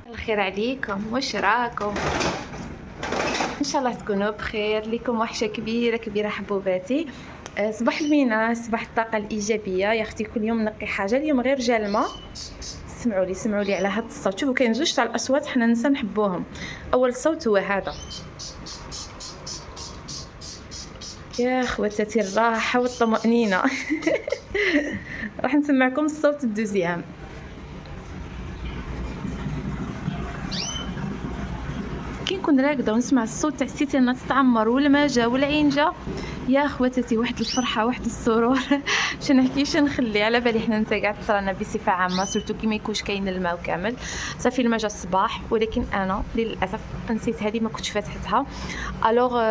الخير عليكم، واش راكم؟ ان شاء الله تكونوا بخير. ليكم وحشه كبيره كبيره حبوباتي. صباح المينا، صباح الطاقه الايجابيه يا اختي. كل يوم نقي حاجه، اليوم غير جالمه. سمعوا لي على هذا الصوت. شوفوا كاين زوج تاع الاصوات حنا ننسى نحبوهم. اول صوت هو هذا يا خواتاتي، الراحه والطمانينه. راح نسمعكم الصوت الدوزيام. كي نكون راقده ونسمع الصوت تاع السيتينه تتعمر والماجه والعينجه، يا خواتاتي واحد الفرحه واحد السرور. نحكيش نخلي على بالي حنا نتا قاعد تصرانا بصفه عامه، سورتو كي ما يكونش كاين الماء وكامل. صافي الماء جا الصباح، ولكن انا للاسف نسيت هذه، ما كنتش فاتحتها. الوغ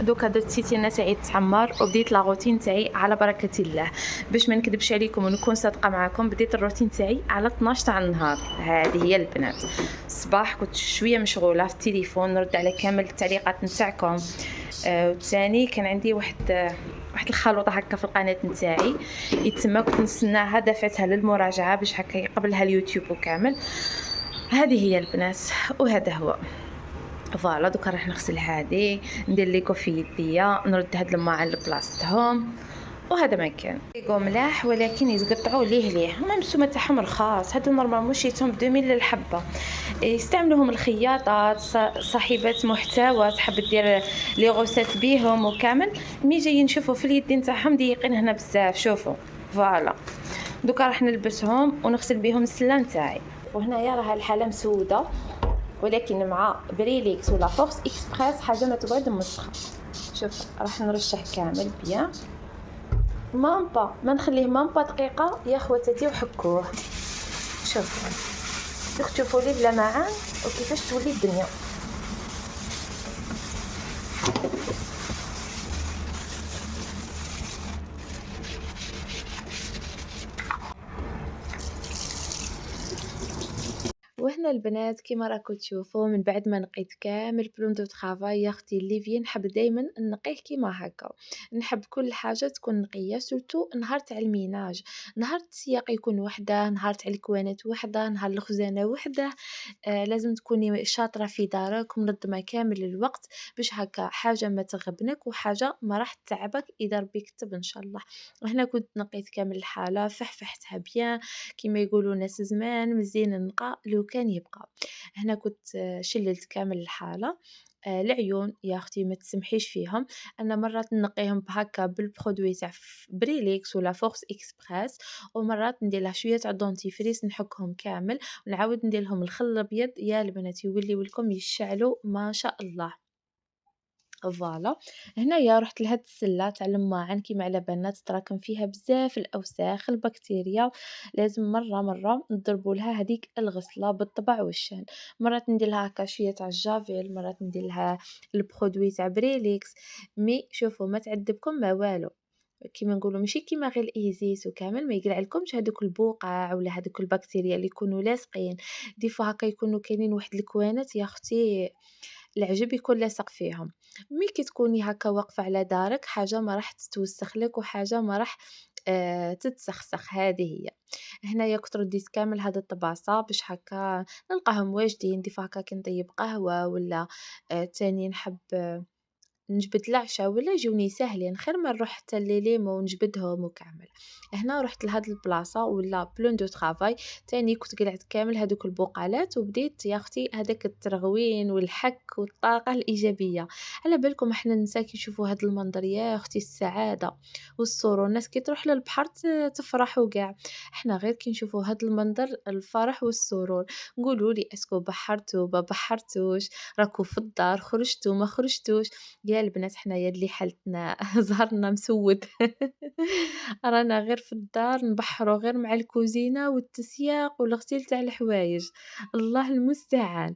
دوكا درت سيتينه تاعي تتعمر وبديت لا روتين تاعي على بركه الله. باش ما نكذبش عليكم ونكون صادقه معكم، بديت الروتين تاعي على 12 تاع النهار. هذه هي البنات. الصباح كنت شويه مشغوله في التليفون نرد على كامل التعليقات نتاعكم. وثاني كان عندي واحد الخلوطه هكا في القناه نتاعي يتسمى، كنت نستناها دافعتها للمراجعه باش هكا يقبلها اليوتيوب وكامل. هذه هي البنات وهذا هو. فوالا دوكا راح نغسل هذه، ندير لي كوفي يديا، نرد هاد الماعن لبلاصتهم، وهذا ما كان ليغو ملاح ولكن يتقطعوا ليه هما مسومه تاعهم رخاص. هادو نورمالمون شيتهم ب 2000 للحبه. يستعملوهم الخياطات، صاحبات محتوى تحب دير لي غوسات بيهم وكامل. مي جايين نشوفوا في اليدين تاعهم ضيقين هنا بزاف. شوفوا فوالا دوكا راح نلبسهم ونغسل بهم السله نتاعي. وهنايا راها الحاله مسوده، ولكن مع بريليكس ولا فورس اكسبريس حاجه ما تقعد مسخه. شوف راح نرشح كامل بيان، مامبا ما نخليه مامبا دقيقه يا خواتاتي وحكوه. شوف دوك تشوفوا لي بلا معان وكيفاش تولي الدنيا. وهنا البنات كيما راكم تشوفوا، من بعد ما نقيت كامل بلون دو طرافاي يا اختي الليفي، نحب دائما نقيه كيما هكا. نحب كل حاجه تكون نقيه، سورتو نهار تاع الميناج، نهار السياق يكون وحده، نهار تاع الكوانات وحده، نهار الخزانه وحده. لازم تكوني شاطره في دارك ومنظمه كامل الوقت باش هكا حاجه ما تغبنك وحاجه ما راح تتعبك اذا ربي كتب ان شاء الله. هنا كنت نقيت كامل الحاله، فحفحتها بيان كيما يقولوا ناس زمان، مزيان النقاء لو كان يبقى. هنا كنت شللت كامل الحاله. العيون يا اختي ما تسمحيش فيهم. انا مرات نقيهم بهكا بالبرودوي تاع بريليكس ولا فورس اكسبريس، ومرات ندير لها شويه تاع دونتيفريس نحكهم كامل ونعاود ندير لهم الخل الابيض. يا البنات يوليو لكم يشعلوا ما شاء الله. فوالا هنايا رحت لهاد السله تاع الماعن، كيما على بالنا تتراكم فيها بزاف الاوساخ البكتيريا، لازم مره نضربوا لها هذيك الغسله بالطبع والشان. مرات ندير لها هكا شويه تاع الجافيل، مرات ندير لها البرودوي تاع بريليكس. مي شوفوا ما تعذبكم ما والو، كيما نقولوا ماشي كيما غير الايزيس وكامل ما يقلع لكمش هذوك البقع ولا هذوك البكتيريا اللي يكونوا لاصقين. دي فوا هكا يكونوا كاينين واحد الكوانات يا اختي العجب يكون لاصق فيهم. مي كي تكوني هكا واقفه على دارك، حاجه ما راح تتوسخ لك وحاجه ما راح تتسخسخ. هذه هي. هنايا كنت رديت كامل هاد الطباسه باش هكا نلقاهم واجدين. دي هكا كي نطيب قهوه ولا تاني نحب نجبد العشا ولا يجوني ساهلين، خير ما نروح حتى لليمو ونجبدهم وكامل. هنا رحت لهاد البلاصة ولا بلون دو طرافاي، تاني كنت قلعت كامل هادوك البقالات وبديت يا اختي هذاك الترغوين والحك والطاقة الإيجابية. على بالكم احنا النساء كي نشوفوا هاد المنظر يا اختي السعادة والسرور، الناس كي تروح للبحر تفرح وكاع، احنا غير كي نشوفوا هاد المنظر الفرح والسرور نقولوا لي اسكو بحرتوا ما بحرتوش، راكو في الدار خرجتوا ما خرجتوش. يا البنات حنايا اللي حالتنا زهرنا مسود رانا غير في الدار نبحروا غير مع الكوزينة والتسياق والغسيل تاع الحوايج، الله المستعان.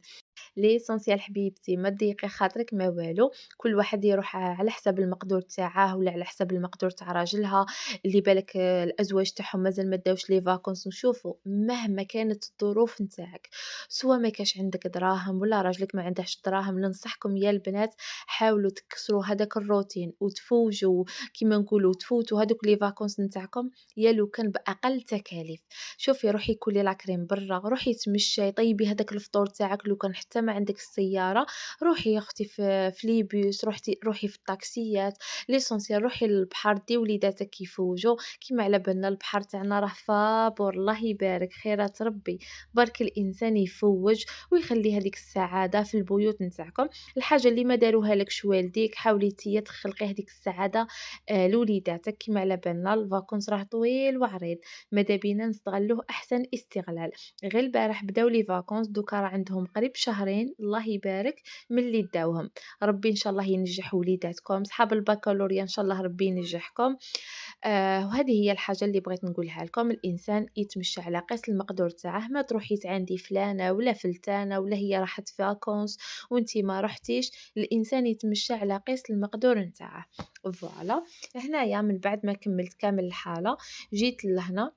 ليسونسيال حبيبتي ما تضيقي خاطرك ما والو، كل واحد يروح على حسب المقدور تاعه ولا على حسب المقدور تاع راجلها، اللي بالك الازواج تاعهم مازال ما داوش لي فاكونس. نشوفوا مهما كانت الظروف نتاعك، سوا ما كاش عندك دراهم ولا راجلك ما عندهش دراهم، ننصحكم يا البنات حاولوا تكسروا هذاك الروتين وتفوجوا كيما نقولوا تفوتوا هذوك لي فاكونس نتاعكم يا لو كان باقل تكاليف. شوفي روحي كلي لاكريم برا، روحي تمشي طيبي هذاك الفطور تاعك لو كان حتى ما عندك السياره، روحي يا اختي في ليبيوس، روحي في الطاكسيات، ليسونسيال روحي للبحر دي وليداتك يفوجوا. كيما على بالنا البحر تاعنا راه فابور، الله يبارك خيرات ربي، برك الانسان يفوج ويخلي هذيك السعاده في البيوت نتاعكم. الحاجه اللي ما داروها لكش والديك حاولي تيا تخلقي هذيك السعاده لوليداتك. كيما على بالنا الفاكونس راه طويل وعريض، ماذا بينا نستغلوه احسن استغلال. غير البارح بداو لي فاكونس دوكا راه عندهم قريب شهرين الله يبارك من اللي داوهم. ربي ان شاء الله ينجح وليداتكم، صحاب البكالوريا ان شاء الله ربي ينجحكم. وهذه هي الحاجه اللي بغيت نقولها لكم، الانسان يتمشى على قيس المقدور تاعه، ما تروحي تعاندي فلانه ولا فلتانه ولا هي راحت فاكونس وانتي ما رحتيش، الانسان يتمشى على قيس المقدور نتاعه. فوالا هنايا من بعد ما كملت كامل الحاله جيت لهنا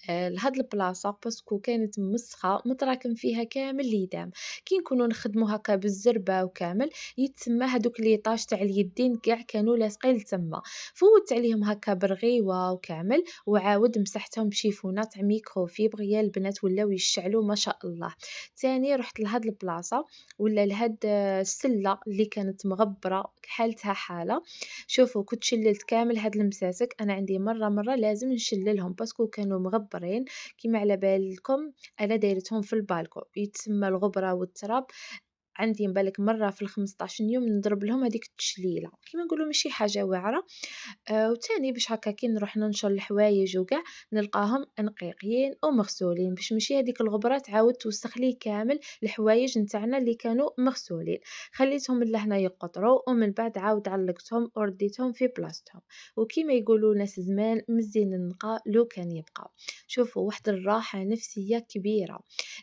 لهاد البلاصة باسكو كانت مسخة متراكم فيها كامل ليدام، كي نكونوا نخدمو هكا بالزربة وكامل يتسمى هادوك ليطاج تاع اليدين كاع كانوا لاصقين لتما، فوت عليهم هكا برغيوة وكامل وعاود مسحتهم بشيفونة تاع ميكروفيبر يا البنات ولاو يشعلوا ما شاء الله. تاني رحت لهاد البلاصة ولا لهاد السلة اللي كانت مغبرة حالتها حالة. شوفوا كنت شللت كامل هاد المساسك، انا عندي مره لازم نشللهم باسكو كانوا مغبرين. كيما على بالكم انا دايرتهم في البالكو يتسمى الغبره والتراب، عندي بالك مره في ال15 يوم نضرب لهم هذيك التشليله كيما نقولوا ماشي حاجه واعره. وتاني باش هكا كي نروح ننشر الحوايج وكاع نلقاهم نقيقين ومغسولين، باش ماشي هذيك الغبره تعاود توسخ لي كامل الحوايج نتاعنا اللي كانوا مغسولين. خليتهم لهنا يقطروا ومن بعد عاود علقتهم ورديتهم في بلاصتهم، وكيما يقولوا ناس زمان مزين النقا لو كان يبقى. شوفوا واحد الراحه نفسيه كبيره.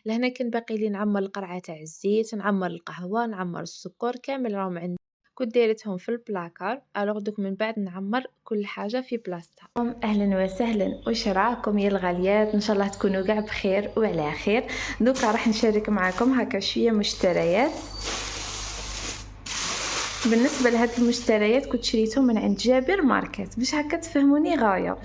لهنا كان باقي لي نعمر القرعه تاع الزيت، نعمر القهوه، نعمر السكر، كامل راهم عندي كنت دايرتهم في البلاكار. الوغ دوك من بعد نعمر كل حاجه في بلاصتها. اهلا وسهلا، واش راكم يا الغاليات؟ ان شاء الله تكونوا كاع بخير وعلى خير. دوكا راح نشارك معكم هكا شويه مشتريات. بالنسبه لهاد المشتريات كنت شريتهم من عند جابر ماركت باش هكا تفهموني غايه.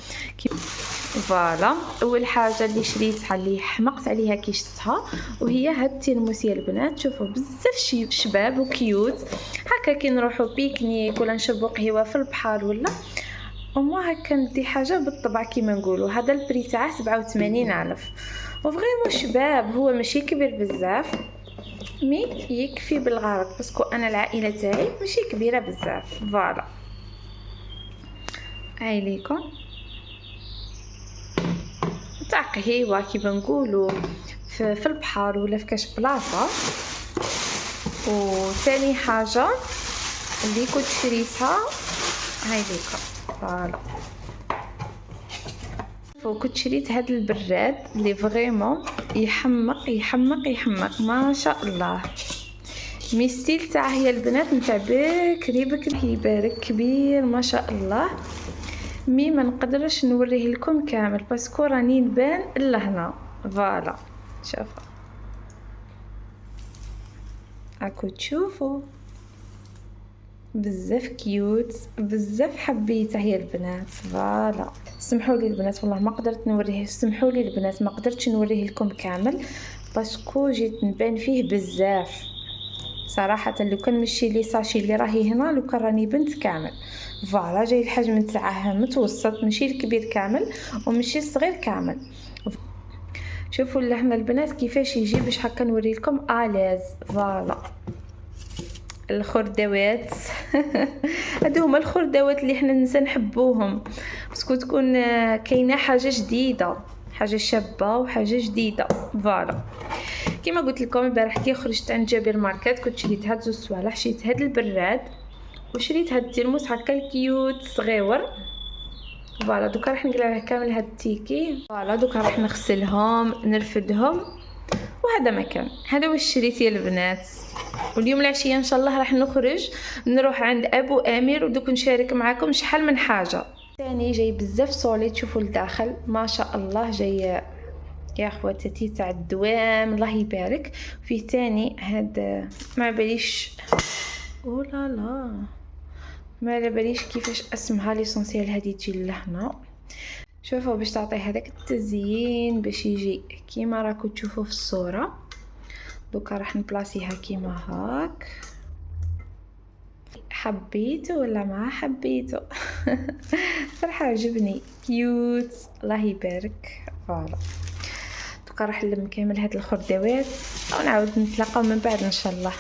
فوالا اول حاجه اللي شريتها اللي حمقت عليها كي شفتها وهي هاد الترموس يا البنات. شوفوا بزاف شباب وكيوت هكا كي نروحوا بيكنيك ولا نشربوا قهوه في البحر ولا وما هكا ندي حاجه بالطبع كيما نقولوا. هذا البري تاعه 87,000 وفغيمون شباب، هو ماشي كبير بزاف مي يكفي بالغرض باسكو انا العائله تاعي ماشي كبيره بزاف. فوالا هاي ليكم تاع قهيوه كيما نقولوا في البحر ولا في كاش بلاصه. وثاني حاجه اللي كنت شريتها هاي ليكم فوالا، وكنت شريت هذا البراد اللي فريمون يحمق ما شاء الله. ميستيل تاعه هي البنات نتاع بكري يبارك كبير ما شاء الله، مي ما نقدرش نوريه لكم كامل باسكو راني نبان الا هنا. فوالا شوفوا اكو تشوفوا بزاف كيوت بزاف حبيته يا البنات. فوالا سمحوا لي البنات والله ما قدرت نوريه، سمحوا لي البنات ما قدرتش نوريه لكم كامل باسكو جيت نبان فيه بزاف. صراحه لو كان ماشي لي ساشي اللي راهي هنا، لو كان راني بنت كامل. فوالا جاي الحجم تاعه متوسط، ماشي الكبير كامل وماشي الصغير كامل. شوفوا لهنا البنات كيفاش يجي باش هكا نوريلكم الاز. فوالا الخردوات هادو هما الخردوات اللي حنا ننسى نحبوهم، باسكو تكون كاينه حاجه جديده، حاجه شابه وحاجه جديده. فوالا كما قلت لكم البارح كي خرجت عند جابر ماركت كنت شريت هاد زوج صوالح، شريت هاد البراد وشريت هاد الترموس هكا الكيوت صغيور. فوالا دوكا راح نقلع كامل هاد التيكي. فوالا دوكا راح نغسلهم نرفدهم، وهذا مكان هذا واش شريت يا البنات. واليوم العشيه ان شاء الله راح نخرج نروح عند ابو امير ودوك نشارك معكم شحال من حاجه. ثاني جاي بزاف صولي، تشوفوا الداخل ما شاء الله جاي يا خواتاتي تاع الدوام الله يبارك فيه. تاني هاد ما باليش اولا لا ما على باليش كيفاش اسمها ليسونسيال هذه تجي لهنا. شوفوا باش تعطي هذاك التزيين باش يجي كيما راكم تشوفوا في الصوره. دوكا راح نبلاصيها كيما هاك. حبيته ولا ما حبيته؟ صراحه عجبني كيوت الله يبارك. فوالا دوكا راح نلم كامل هاد الخردوات ونعاود نتلاقاو من بعد ان شاء الله.